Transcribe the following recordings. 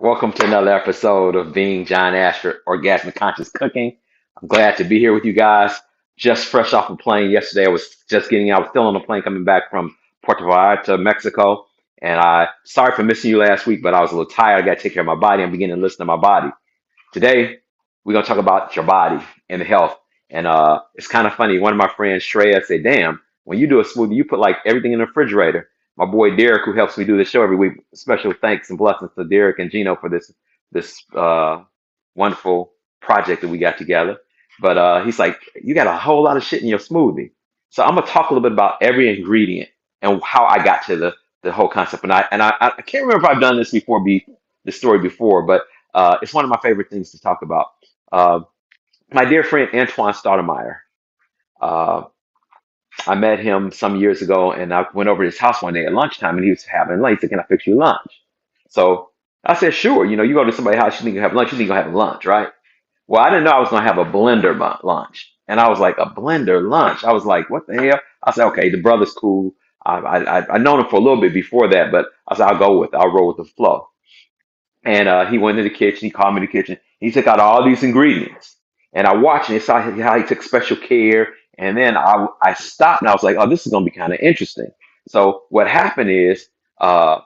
Welcome to another episode of Being John Asher, Orgasmic Conscious Cooking. I'm glad to be here with you guys. Just fresh off a plane yesterday. I was still on a plane coming back from Puerto Vallarta, Mexico. And sorry for missing you last week, but I was a little tired. I got to take care of my body. I'm beginning to listen to my body. Today, we're going to talk about your body and the health. And it's kind of funny. One of my friends, Shreya, said, damn, when you do a smoothie, you put like everything in the refrigerator. My boy Derek, who helps me do the show every week, special thanks and blessings to Derek and Gino for this wonderful project that we got together. But he's like, you got a whole lot of shit in your smoothie. So I'm gonna talk a little bit about every ingredient and how I got to the whole concept. And I can't remember if I've done this before, the story before, but it's one of my favorite things to talk about. Uh, my dear friend Antoine Stoudemire. Uh, I met him some years ago, and I went over to his house one day at lunchtime, and he was having lunch. He said, "Can I fix you lunch?" So I said, "Sure." You go to somebody's house, you think you have lunch, you think you're gonna have lunch, right? Well, I didn't know I was gonna have a blender lunch, and I was like, "A blender lunch?" I was like, "What the hell?" I said, "Okay, the brother's cool." I known him for a little bit before that, but I said, "I'll go with it. I'll roll with the flow." And he went in the kitchen. He called me in the kitchen. He took out all these ingredients, and I watched and saw how he took special care. And then I stopped and I was like, "Oh, this is going to be kind of interesting." So what happened is uh,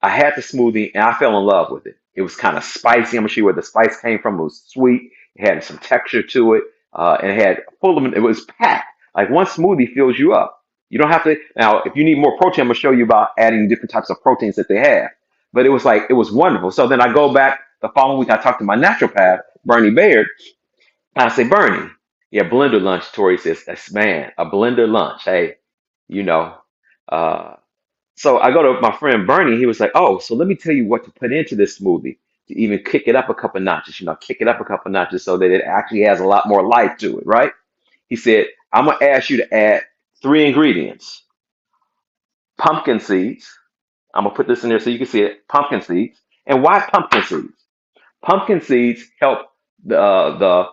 I had the smoothie and I fell in love with it. It was kind of spicy. I'm gonna show you where the spice came from. It was sweet. It had some texture to it, and it had full of. It was packed. Like one smoothie fills you up. You don't have to now. If you need more protein, I'm gonna show you about adding different types of proteins that they have. But it was like it was wonderful. So then I go back the following week. I talked to my naturopath, Bernie Baird. And I say, Bernie, yeah, blender lunch. Tori says, "That's man, a blender lunch. Hey, you know." Uh, so I go to my friend Bernie. He was like, "Oh, so let me tell you what to put into this smoothie to even kick it up a couple notches. Kick it up a couple notches so that it actually has a lot more life to it, right?" He said, "I'm gonna ask you to add three ingredients: pumpkin seeds. I'm gonna put this in there so you can see it. Pumpkin seeds. And why pumpkin seeds? Pumpkin seeds help the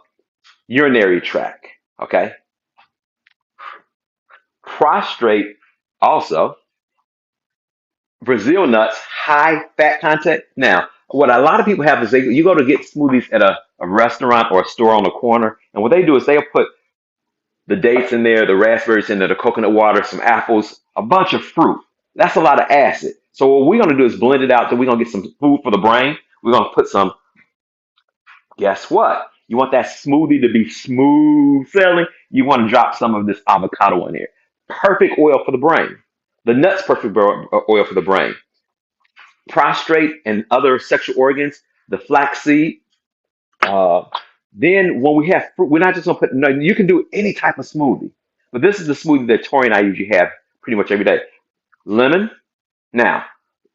urinary tract. Okay, prostrate also." Brazil nuts, high fat content. Now, what a lot of people have is you go to get smoothies at a restaurant or a store on the corner, and what they do is they'll put the dates in there, the raspberries in there, the coconut water, some apples, a bunch of fruit. That's a lot of acid. So what we're gonna do is blend it out. So we're gonna get some food for the brain. We're gonna put some. Guess what? You want that smoothie to be smooth sailing. You want to drop some of this avocado in here. Perfect oil for the brain. The nuts, perfect oil for the brain. Prostrate and other sexual organs, the flaxseed. Uh, then when we have fruit, we're not just gonna put. No, you can do any type of smoothie, but this is the smoothie that Tori and I usually have pretty much every day. Lemon. Now,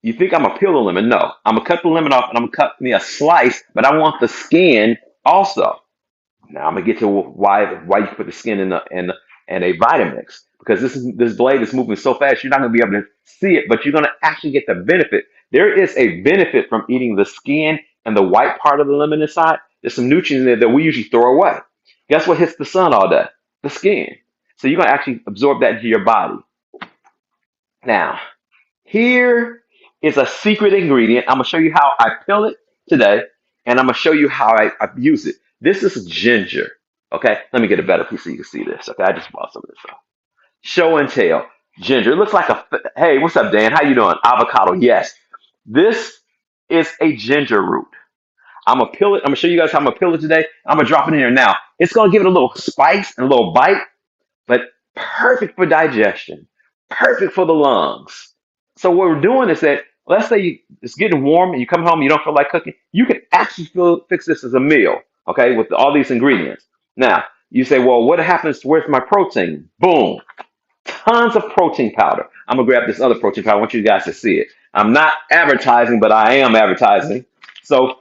you think I'm gonna peel the lemon? No, I'm gonna cut the lemon off and I'm gonna cut me a slice, but I want the skin also. Now I'm gonna get to why you put the skin in a Vitamix because this blade is moving so fast you're not gonna be able to see it, but you're gonna actually get the benefit. There is a benefit from eating the skin and the white part of the lemon inside. There's some nutrients in there that we usually throw away. Guess what hits the sun all day? The skin. So you're gonna actually absorb that into your body. Now, here is a secret ingredient. I'm gonna show you how I peel it today, and I'm gonna show you how I use it. This is ginger. Okay, let me get a better piece so you can see this. Okay, I just bought some of this stuff. Show and tell. Ginger. It looks like a. Hey, what's up, Dan? How you doing? Avocado. Yes, this is a ginger root. I'm gonna peel it. I'm gonna show you guys how I'm gonna peel it today. I'm gonna drop it in here now. It's gonna give it a little spice and a little bite, but perfect for digestion, perfect for the lungs. So what we're doing is that let's say it's getting warm and you come home and you don't feel like cooking, you can actually fix this as a meal, okay, with all these ingredients. Now you say, well, what happens to where's my protein? Boom, tons of protein powder. I'm gonna grab this other protein powder. I want you guys to see it. I'm not advertising, but I am advertising. So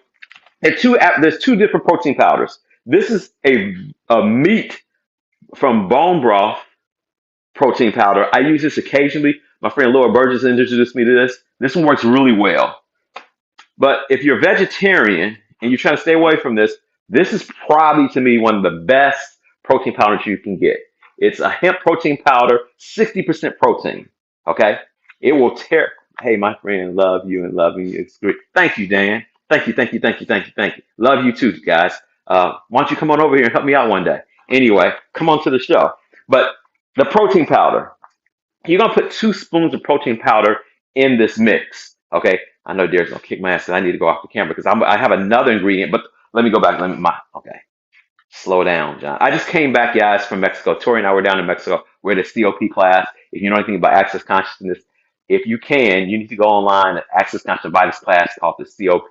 there's two different protein powders. This is a meat from bone broth protein powder. I use this occasionally. My friend Laura Burgess introduced me to this. This one works really well. But if you're a vegetarian and you're trying to stay away from this, this is probably to me one of the best protein powders you can get. It's a hemp protein powder, 60% protein. Okay? It will tear. Hey, my friend, love you and loving you. It's great. Thank you, Dan. Thank you, thank you, thank you, thank you, thank you. Love you too, guys. Why don't you come on over here and help me out one day? Anyway, come on to the show. But the protein powder, you're gonna put 2 spoons of protein powder in this mix. Okay. I know Derek's gonna kick my ass, and I need to go off the camera because I have another ingredient. But let me go back. Okay. Slow down, John. I just came back, guys, from Mexico. Tori and I were down in Mexico. We're at a COP class. If you know anything about access consciousness, if you can, you need to go online at access consciousness class called the COP,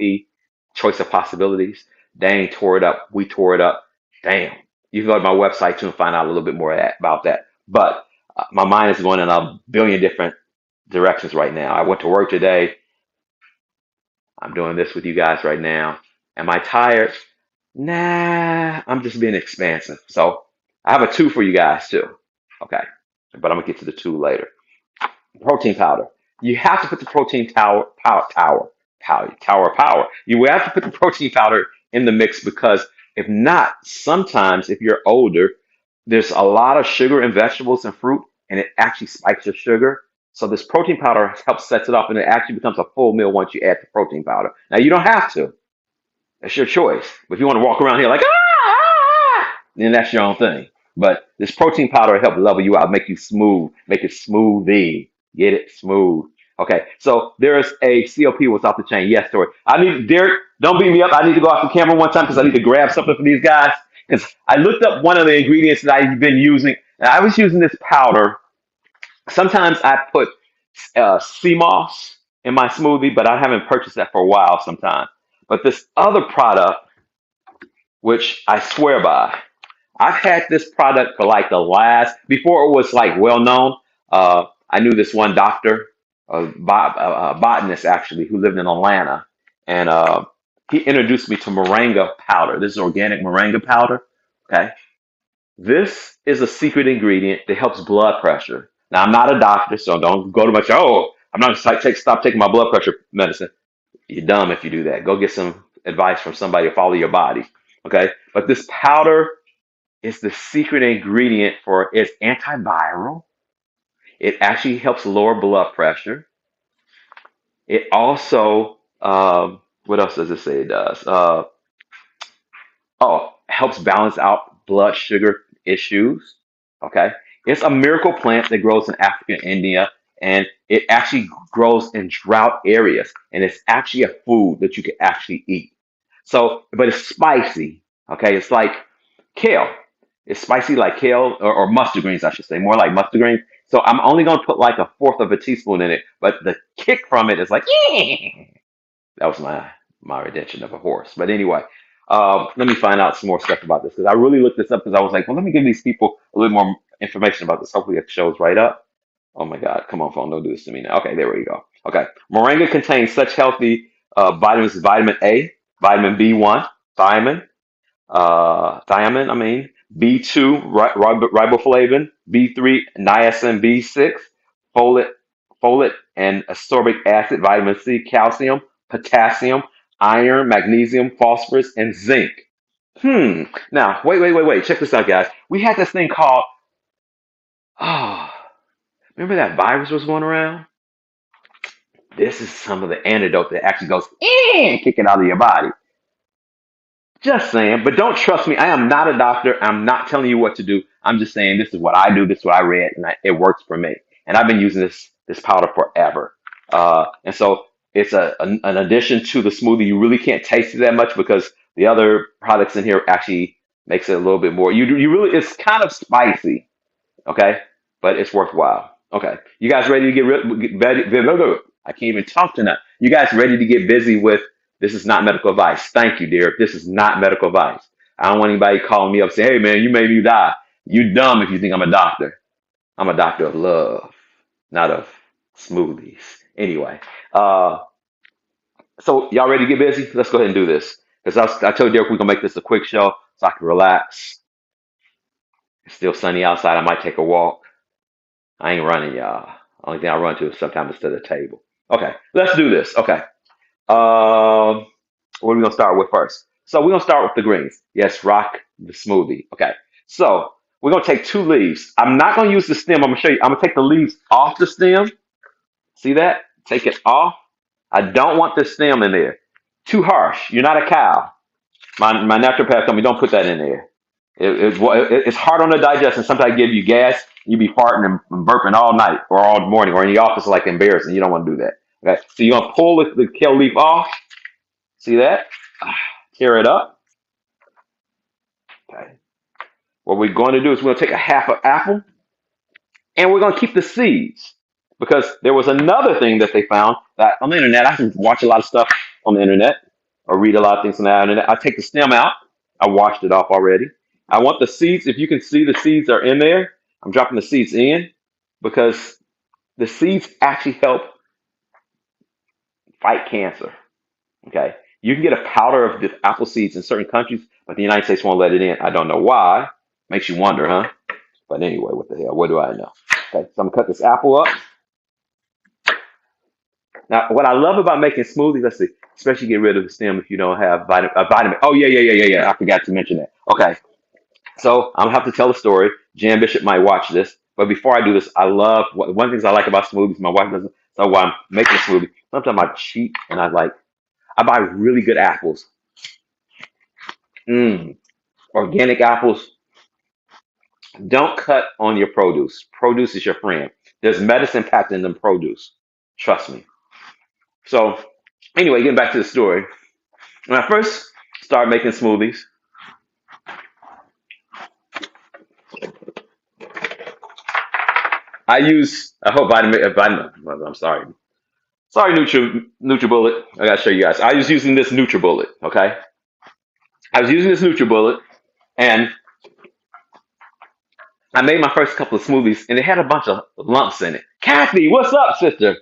Choice of Possibilities. Dang, tore it up. We tore it up. Damn. You can go to my website too and find out a little bit more about that. But my mind is going in a billion different directions right now. I went to work today. I'm doing this with you guys right now. Am I tired? Nah, I'm just being expansive. So I have a two for you guys too. Okay. But I'm gonna get to the two later. Protein powder. You have to put the protein tower power. You have to put the protein powder in the mix because if not, sometimes if you're older, there's a lot of sugar in vegetables and fruit, and it actually spikes your sugar. So this protein powder helps sets it off, and it actually becomes a full meal once you add the protein powder. Now you don't have to. It's your choice. But if you want to walk around here like, then that's your own thing. But this protein powder will help level you out, make you smooth, make it smoothie. Get it smooth. Okay, so there is a COP was off the chain. Yes, Tori. I need Derek. Don't beat me up. I need to go off the camera one time because I need to grab something for these guys. Because I looked up one of the ingredients that I've been using, and I was using this powder. Sometimes I put sea moss in my smoothie, but I haven't purchased that for a while. Sometimes, but this other product, which I swear by. I've had this product for like the last before it was like well known. I knew this one doctor, botanist actually, who lived in Atlanta, and he introduced me to moringa powder. This is organic moringa powder. Okay, this is a secret ingredient that helps blood pressure. Now I'm not a doctor, so don't go to my show. Oh, I'm not stop taking my blood pressure medicine. You're dumb if you do that. Go get some advice from somebody to follow your body. Okay, but this powder is the secret ingredient for it's antiviral. It actually helps lower blood pressure. It also, what else does it say it does? Helps balance out blood sugar issues. Okay. It's a miracle plant that grows in Africa and India, and it actually grows in drought areas, and it's actually a food that you can actually eat. So, but it's spicy. Okay. It's like kale. It's spicy like kale or mustard greens, I should say, more like mustard greens. So I'm only going to put like a fourth of a teaspoon in it, but the kick from it is like, that was my rendition of a horse. But anyway, let me find out some more stuff about this because I really looked this up because I was like, well, let me give these people a little more information about this. Hopefully it shows right up. Oh my God, come on, phone, don't do this to me now. Okay, there we go. Okay, moringa contains such healthy vitamins: vitamin A, vitamin B1, thiamine, I mean, B2, riboflavin, B3, niacin, B6, folate, folate and ascorbic acid, vitamin C, calcium, potassium, iron, magnesium, phosphorus, and zinc. Now, wait. Check this out, guys. We had this thing called, oh, remember that virus was going around? This is some of the antidote that actually goes, kick it out of your body. Just saying, but don't trust me. I am not a doctor. I'm not telling you what to do. I'm just saying this is what I do. This is what I read, and it works for me. And I've been using this powder forever. And so it's an addition to the smoothie. You really can't taste it that much because the other products in here actually makes it a little bit more. You really it's kind of spicy, okay, but it's worthwhile. Okay, you guys ready to get ready? I can't even talk tonight. You guys ready to get busy with? This is not medical advice. Thank you, dear. This is not medical advice. I don't want anybody calling me up saying, hey, man, you made me die. You dumb if you think I'm a doctor. I'm a doctor of love, not of smoothies. Anyway, so y'all ready to get busy? Let's go ahead and do this. Because I told Derek we're going to make this a quick show so I can relax. It's still sunny outside. I might take a walk. I ain't running, y'all. Only thing I run to is sometimes to the table. Okay, let's do this. Okay. What are we gonna start with first? So we're gonna start with the greens. Yes, rock the smoothie. Okay. So we're gonna take 2 leaves. I'm not gonna use the stem. I'm gonna show you. I'm gonna take the leaves off the stem. See that? Take it off. I don't want the stem in there. too harsh. You're not a cow. My naturopath told me don't put that in there. It's hard on the digestion. Sometimes give you gas. You be farting and burping all night or all morning or in the office like embarrassing. You don't want to do that. Okay, so you're gonna pull the kale leaf off. See that? Tear it up. Okay. What we're going to do is we're gonna take a half an apple and we're gonna keep the seeds because there was another thing that they found that on the internet. I can watch a lot of stuff on the internet or read a lot of things on the internet. I take the stem out. I washed it off already. I want the seeds. If you can see the seeds are in there, I'm dropping the seeds in because the seeds actually help fight cancer. Okay. You can get a powder of the apple seeds in certain countries, but the United States won't let it in. I don't know why. Makes you wonder, huh? But anyway, what the hell? What do I know? Okay, so I'm gonna cut this apple up. Now, what I love about making smoothies, let's see, especially get rid of the stem if you don't have vitamin. Oh yeah. I forgot to mention that. Okay, so I'm gonna have to tell a story. Jan Bishop might watch this, but before I do this, I love one of the things I like about smoothies. My wife doesn't. So while I'm making a smoothie, sometimes I cheat and I buy really good apples. Mm, organic apples. Don't cut on your produce. Produce is your friend. There's medicine packed in them produce. Trust me. So anyway, getting back to the story. When I first started making smoothies, I use I hope vitamin. I'm sorry. Sorry, NutriBullet. I gotta show you guys. I was using this NutriBullet. Okay, I was using this NutriBullet, and I made my first couple of smoothies, and it had a bunch of lumps in it. Kathy, what's up, sister?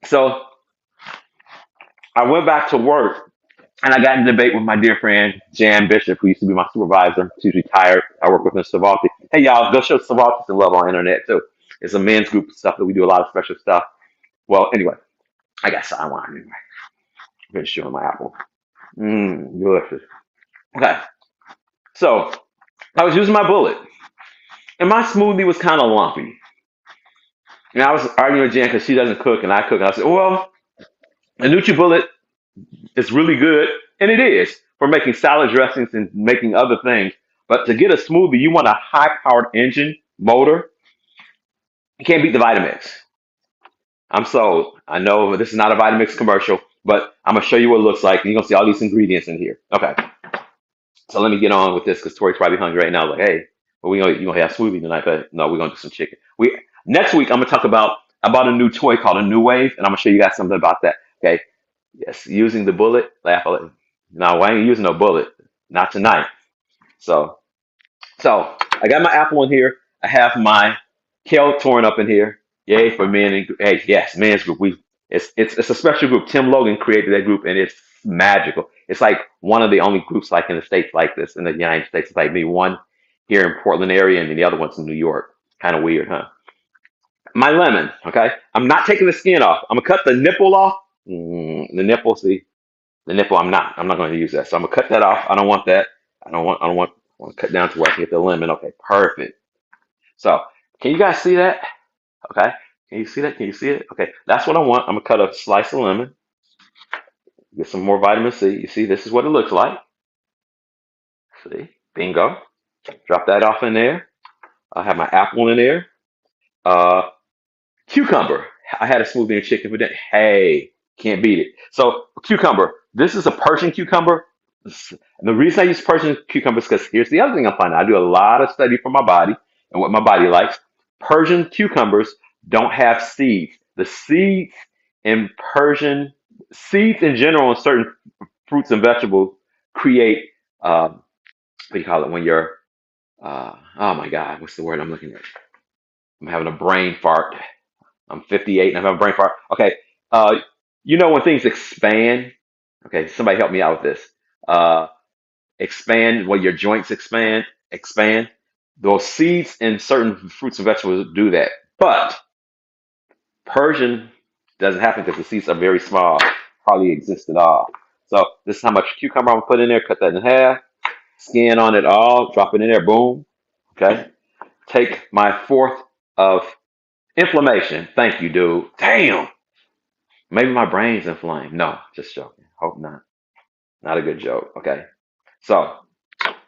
So I went back to work, and I got in a debate with my dear friend Jan Bishop, who used to be my supervisor. She's retired. I work with her in Savalti. Hey, y'all, go show Savalti some love on the internet too. It's a men's group of stuff that we do a lot of special stuff. Well, anyway, I got sidelined anyway. I'm going to show my apple. Delicious. Okay, so I was using my bullet, and my smoothie was kind of lumpy. And I was arguing with Jan because she doesn't cook and I cook. And I said, well, the NutriBullet is really good, and it is for making salad dressings and making other things. But to get a smoothie, you want a high-powered engine motor. You can't beat the Vitamix. I'm sold. I know this is not a Vitamix commercial, but I'm gonna show you what it looks like, and you're gonna see all these ingredients in here. Okay, so let me get on with this because Tori's probably hungry right now. Like, hey, well, you gonna have smoothie tonight? But no, we're gonna do some chicken. We next week I'm gonna talk about I bought a new toy called a New Wave, and I'm gonna show you guys something about that. Okay, yes, using the bullet. Laugh a little. No, I ain't using no bullet. Not tonight. So, so I got my apple in here. I have my kale torn up in here. Yay for men and hey, yes, men's group. It's a special group. Tim Logan created that group, and it's magical. It's like one of the only groups like in the states like this in the United States. It's like me one here in Portland area, and then the other one's in New York. Kind of weird, huh? My lemon. Okay, I'm not taking the skin off. I'm gonna cut the nipple off. The nipple. See the nipple. I'm not going to use that. So I'm gonna cut that off. I don't want that. I want to cut down to where I can get the lemon. Okay, perfect. So can you guys see that? Okay. Can you see that? Can you see it? Okay. That's what I want. I'm gonna cut a slice of lemon. Get some more vitamin C. You see, this is what it looks like. See? Bingo. Drop that off in there. I have my apple in there. Uh cucumber. I had a smoothie and chicken for dinner. Hey, can't beat it. So cucumber. This is a Persian cucumber. And the reason I use Persian cucumber is because here's the other thing I'm finding. I do a lot of study for my body and what my body likes. Persian cucumbers don't have seeds. The seeds in Persian seeds in general in certain fruits and vegetables create what do you call it when you're oh my god, what's the word I'm looking at? I'm having a brain fart. I'm 58 and I'm having a brain fart. Okay, uh, you know when things expand. Okay, somebody help me out with this. Uh, expand when your joints expand. Those seeds in certain fruits and vegetables do that, but Persian doesn't happen because the seeds are very small, hardly exist at all. So this is how much cucumber I'm gonna put in there. Cut that in half, skin on it all, drop it in there, boom. Okay. Take my fourth of inflammation. Thank you, dude. Damn. Maybe my brain's inflamed. No, just joking. Hope not. Not a good joke. Okay. So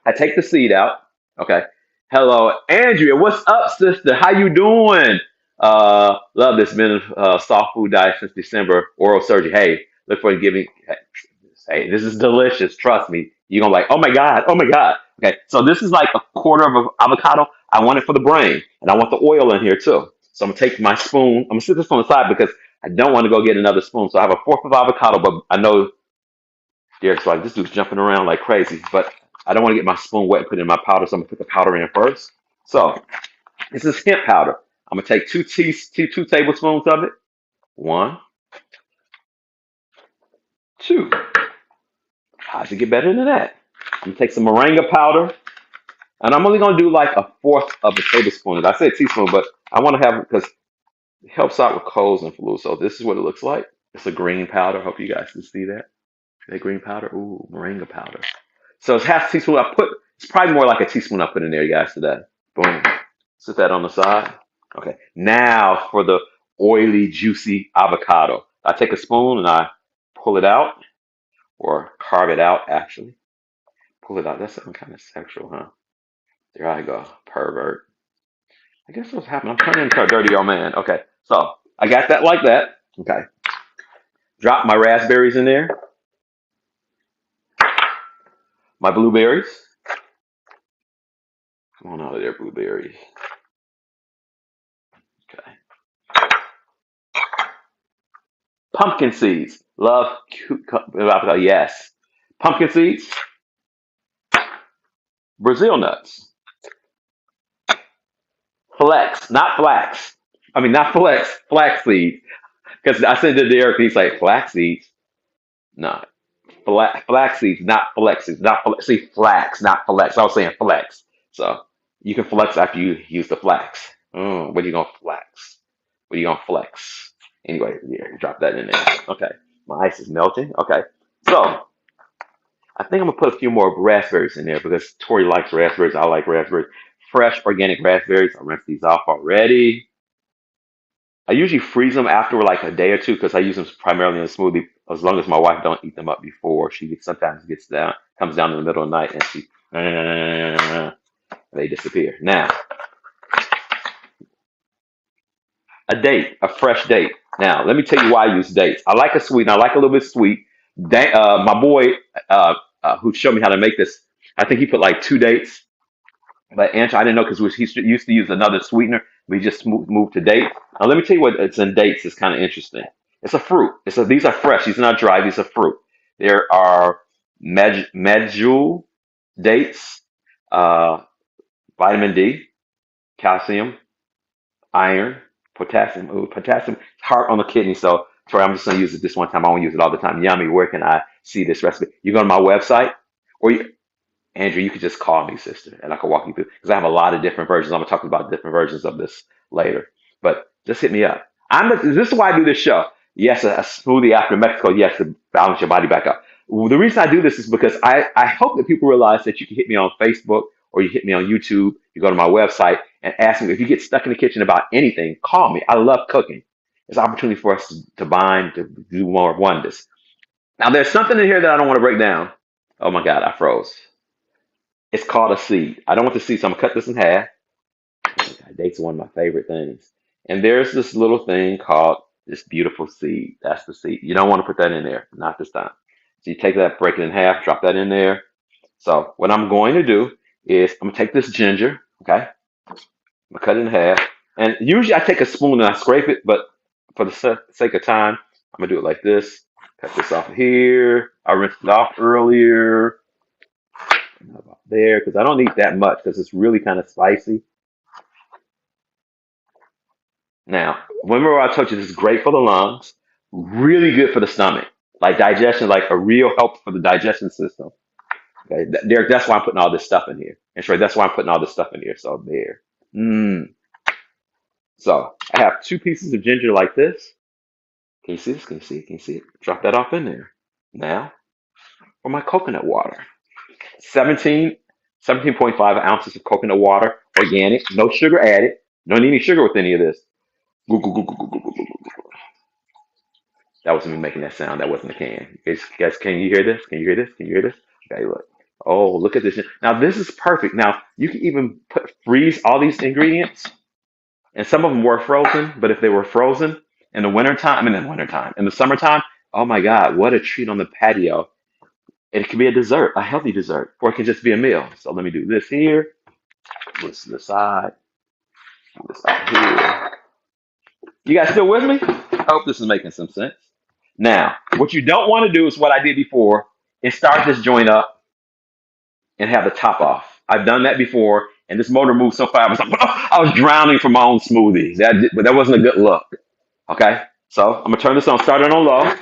I take the seed out. Okay. Hello, Andrea. What's up, sister? How you doing? Love this. Been soft food diet since December. Oral surgery. Hey, look for giving. Hey, this is delicious. Trust me. You're gonna like, oh my God, oh my God. Okay, so this is like a quarter of an avocado. I want it for the brain, and I want the oil in here too. So I'm gonna take my spoon. I'm gonna sit this on the side because I don't want to go get another spoon. So I have a fourth of avocado, but I know Derek's like, this dude's jumping around like crazy. But I don't want to get my spoon wet and put it in my powder, so I'm gonna put the powder in first. So this is hemp powder. I'm gonna take two tablespoons of it. One, two. How does it get better than that? I'm gonna take some moringa powder, and I'm only gonna do like a fourth of a tablespoon. I said teaspoon, but I want to have because it helps out with colds and flu. So this is what it looks like. It's a green powder. Hope you guys can see that. That green powder. Ooh, moringa powder. So it's half a teaspoon. It's probably more like a teaspoon I put in there, you guys, today. Boom. Set that on the side. Okay. Now for the oily, juicy avocado. I take a spoon and I pull it out or carve it out, actually. Pull it out. That's something kind of sexual, huh? There I go. Pervert. I guess what's happening. I'm turning into a dirty old man. Okay. So I got that like that. Okay. Drop my raspberries in there. My blueberries. Come on out of there, blueberries. Okay. Pumpkin seeds. Love yes. Pumpkin seeds. Brazil nuts. Flex, not flax. I mean, not flex, flax seeds. Because I said to Derek, he's like, flax seeds? No. Flax seeds, not flex seeds. Not flex. See, flax, not flex. I was saying flex. So you can flex after you use the flax. What are you going to flex? What are you going to flex? Anyway, yeah, drop that in there. Okay. My ice is melting. Okay. So I think I'm gonna put a few more raspberries in there because Tori likes raspberries. I like raspberries. Fresh organic raspberries. I rinsed these off already. I usually freeze them after like a day or two because I use them primarily in a smoothie. As long as my wife don't eat them up before, sometimes gets down, comes down in the middle of the night, and they disappear. Now, a date, a fresh date. Now, let me tell you why I use dates. I like a sweet, and I like a little bit sweet. My boy, who showed me how to make this, I think he put like 2 dates. But Ancho, I didn't know because he used to use another sweetener. We just moved to date. Now, let me tell you what it's in dates is kind of interesting. It's a fruit. These are fresh. These are not dry. These are fruit. There are medjool dates, uh, vitamin D, calcium, iron, potassium. Ooh, potassium, heart on the kidney. So, sorry, I'm just going to use it this one time. I won't use it all the time. Yummy. Where can I see this recipe? You go to my website, or Andrew, you could just call me, sister, and I can walk you through because I have a lot of different versions. I'm gonna talk about different versions of this later, but just hit me up. This is why I do this show. Yes, a smoothie after Mexico. Yes, to balance your body back up. Well, the reason I do this is because I hope that people realize that you can hit me on Facebook or you hit me on YouTube. You go to my website and ask me if you get stuck in the kitchen about anything. Call me. I love cooking. It's an opportunity for us to bind to do more wonders. Now, there's something in here that I don't want to break down. Oh my God, I froze. It's called a seed. I don't want the seed, so I'm gonna cut this in half. Dates are one of my favorite things. And there's this little thing called this beautiful seed. That's the seed. You don't want to put that in there, not this time. So you take that, break it in half, drop that in there. So what I'm going to do is I'm gonna take this ginger, okay? I'm gonna cut it in half. And usually I take a spoon and I scrape it, but for the sake of time, I'm gonna do it like this. Cut this off here. I rinsed it off earlier. About there, because I don't need that much because it's really kind of spicy. Now, remember I told you this is great for the lungs, really good for the stomach, like digestion, like a real help for the digestion system. Okay, Derek, that's why I'm putting all this stuff in here. And sure, that's why I'm putting all this stuff in here. So there. So I have 2 pieces of ginger like this. Can you see this? Can you see it? Can you see it? Drop that off in there. Now, for my coconut water. 17.5 ounces of coconut water, organic, no sugar added. No need any sugar with any of this. That wasn't me making that sound. That wasn't the can. Guys, can you hear this? Can you hear this? Can you hear this? Okay, look. Oh, look at this. Now this is perfect. Now you can even freeze all these ingredients, and some of them were frozen. But if they were frozen in the wintertime, in the summertime, oh my God, what a treat on the patio! It can be a dessert, a healthy dessert, or it can just be a meal. So let me do this here, this to the side, this side here. You guys still with me? I hope this is making some sense. Now, what you don't want to do is what I did before, is start this joint up and have the top off. I've done that before, and this motor moved so fast, I was like, I was drowning from my own smoothie. But that wasn't a good look. Okay, so I'm gonna turn this on, start it on low.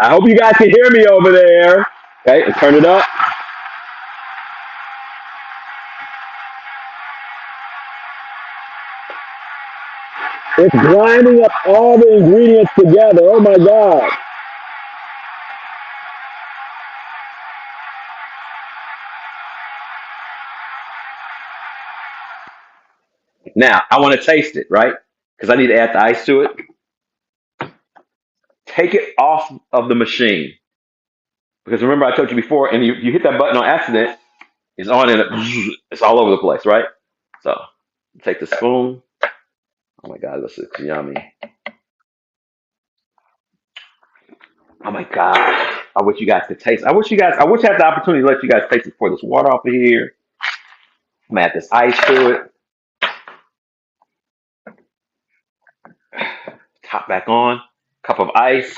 I hope you guys can hear me over there. Okay, and turn it up. It's grinding up all the ingredients together. Oh my God. Now, I want to taste it, right? Because I need to add the ice to it. Take it off of the machine. Because remember, I told you before, and you hit that button on accident, it's on and it's all over the place, right? So, take the spoon. Oh my God, this is yummy. Oh my God. I wish you guys could taste. I wish I had the opportunity to let you guys taste it before this water off of here. I'm gonna add this ice to it. Top back on. Cup of ice.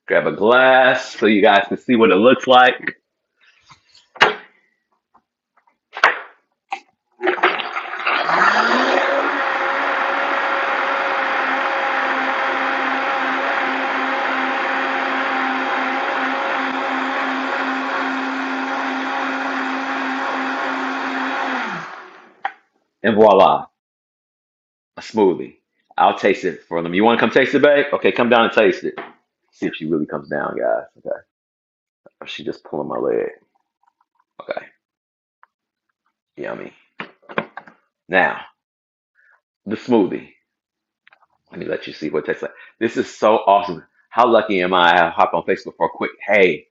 Grab a glass so you guys can see what it looks like. And voila, a smoothie. I'll taste it for them. You want to come taste it, babe? Okay, come down and taste it. See if she really comes down, guys. Okay. Or she just pulling my leg. Okay. Yummy. Now, the smoothie. Let me let you see what it tastes like. This is so awesome. How lucky am I? I hop on Facebook for a quick, hey,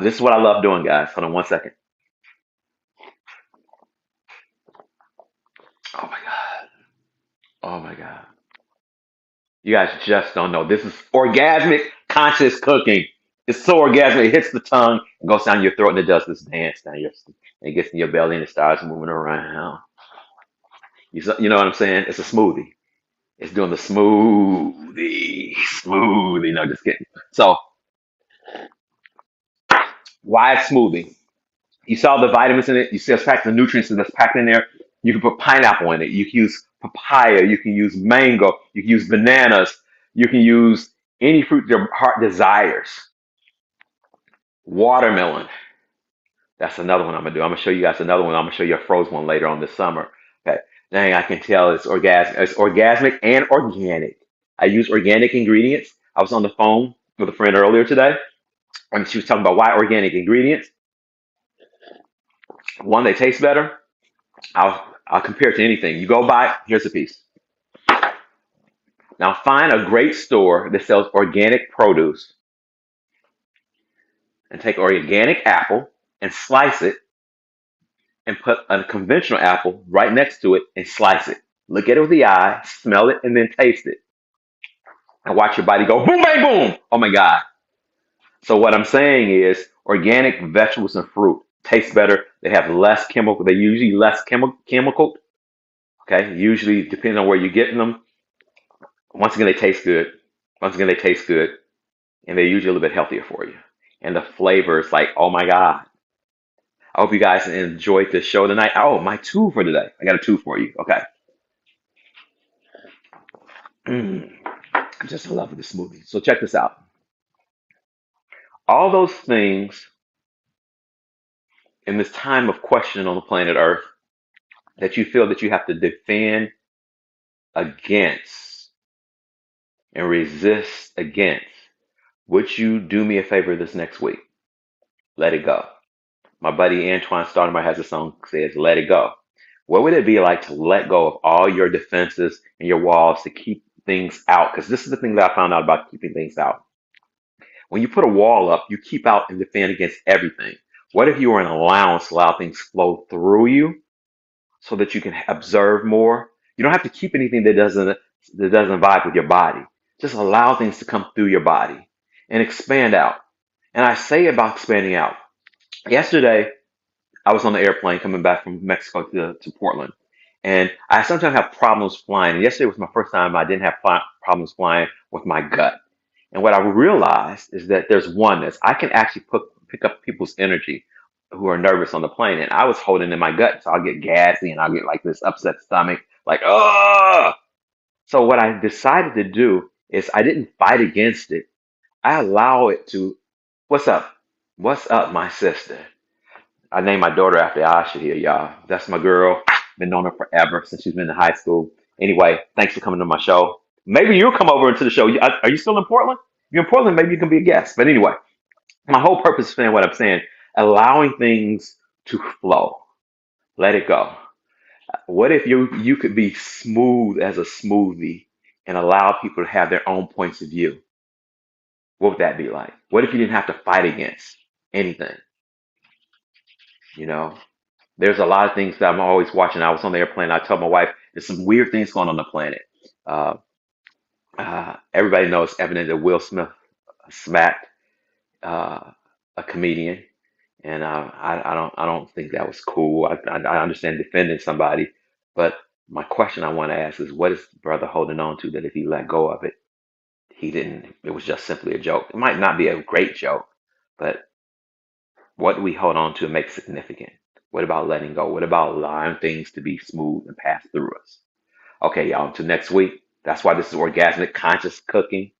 this is what I love doing, guys. Hold on one second. Oh my God. Oh my God. You guys just don't know. This is orgasmic conscious cooking. It's so orgasmic. It hits the tongue and goes down your throat and it does this dance down your, and it gets in your belly and it starts moving around. You know what I'm saying? It's a smoothie. It's doing the smoothie. No, just kidding. So why a smoothie? You saw the vitamins in it. You see us packed the nutrients that's packed in there. You can put pineapple in it. You can use papaya. You can use mango. You can use bananas. You can use any fruit your heart desires. Watermelon. That's another one I'm gonna do. I'm gonna show you guys another one. I'm gonna show you a frozen one later on this summer. Okay. Dang, I can tell it's orgasmic. It's orgasmic and organic. I use organic ingredients. I was on the phone with a friend earlier today, and she was talking about why organic ingredients. One, they taste better. I'll compare it to anything. You go buy, here's a piece. Now find a great store that sells organic produce and take organic apple and slice it and put a conventional apple right next to it and slice it. Look at it with the eye, smell it, and then taste it. And watch your body go boom, bang, boom. Oh my God. So what I'm saying is organic vegetables and fruit taste better. They have less chemical. They're usually less chemical. Okay. Usually depending on where you're getting them. Once again, they taste good. Once again, they taste good. And they're usually a little bit healthier for you. And the flavor is like, oh my God. I hope you guys enjoyed this show tonight. Oh, my two for today. I got a two for you. Okay. I'm just in love with this movie. So check this out. All those things in this time of question on the planet Earth that you feel that you have to defend against and resist against, would you do me a favor this next week? Let it go. My buddy Antoine Stoudemire has a song that says, Let It Go. What would it be like to let go of all your defenses and your walls to keep things out? Because this is the thing that I found out about keeping things out. When you put a wall up, you keep out and defend against everything. What if you were an allowance to allow things flow through you so that you can observe more? You don't have to keep anything that doesn't vibe with your body. Just allow things to come through your body and expand out. And I say about expanding out. Yesterday, I was on the airplane coming back from Mexico to Portland, and I sometimes have problems flying. And yesterday was my first time I didn't have problems flying with my gut. And what I realized is that there's oneness. I can actually pick up people's energy who are nervous on the plane, and I was holding in my gut, so I'll get gassy and I'll get like this upset stomach, like oh. So what I decided to do is I didn't fight against it. I allow it to. What's up? What's up, my sister? I named my daughter after Asha here, y'all. That's my girl. Been knowing her forever since she's been in high school. Anyway, thanks for coming to my show. Maybe you'll come over into the show. Are you still in Portland? If you're in Portland, maybe you can be a guest. But anyway, my whole purpose is saying what I'm saying, allowing things to flow. Let it go. What if you could be smooth as a smoothie and allow people to have their own points of view? What would that be like? What if you didn't have to fight against anything? You know, there's a lot of things that I'm always watching. I was on the airplane. I told my wife there's some weird things going on the planet. Uh, everybody knows evident that Will Smith smacked a comedian, and I don't think that was cool. I understand defending somebody, but my question I want to ask is, what is the brother holding on to that if he let go of it, he didn't? It was just simply a joke. It might not be a great joke, but what do we hold on to and make significant? What about letting go? What about allowing things to be smooth and pass through us? Okay, y'all, until next week. That's why this is Orgasmic Conscious Cooking.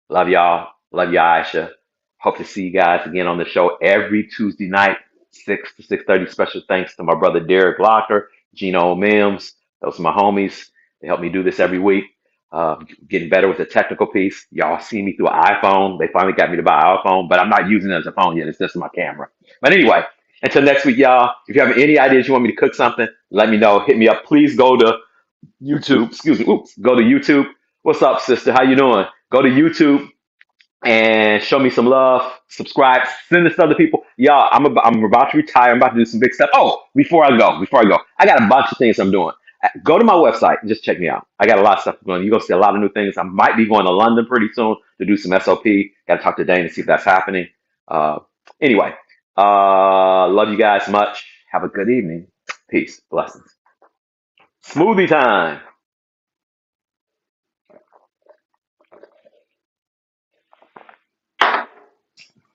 Love y'all. Love you, Aisha. Hope to see you guys again on the show every Tuesday night, 6 to 6:30. Special thanks to my brother Derek Locker, Gino Mims. Those are my homies. They help me do this every week. Getting better with the technical piece. Y'all see me through an iPhone. They finally got me to buy an iPhone, but I'm not using it as a phone yet. It's just my camera. But anyway, until next week, y'all. If you have any ideas you want me to cook something, let me know. Hit me up. Please go to YouTube. Excuse me. Oops. Go to YouTube. What's up, sister? How you doing? Go to YouTube and show me some love. Subscribe. Send this to other people. Y'all, I'm about to retire. I'm about to do some big stuff. Oh, before I go, I got a bunch of things I'm doing. Go to my website and just check me out. I got a lot of stuff going. You're gonna see a lot of new things. I might be going to London pretty soon to do some SOP. Got to talk to Dane to see if that's happening. Uh, anyway, love you guys much. Have a good evening. Peace. Blessings. Smoothie time.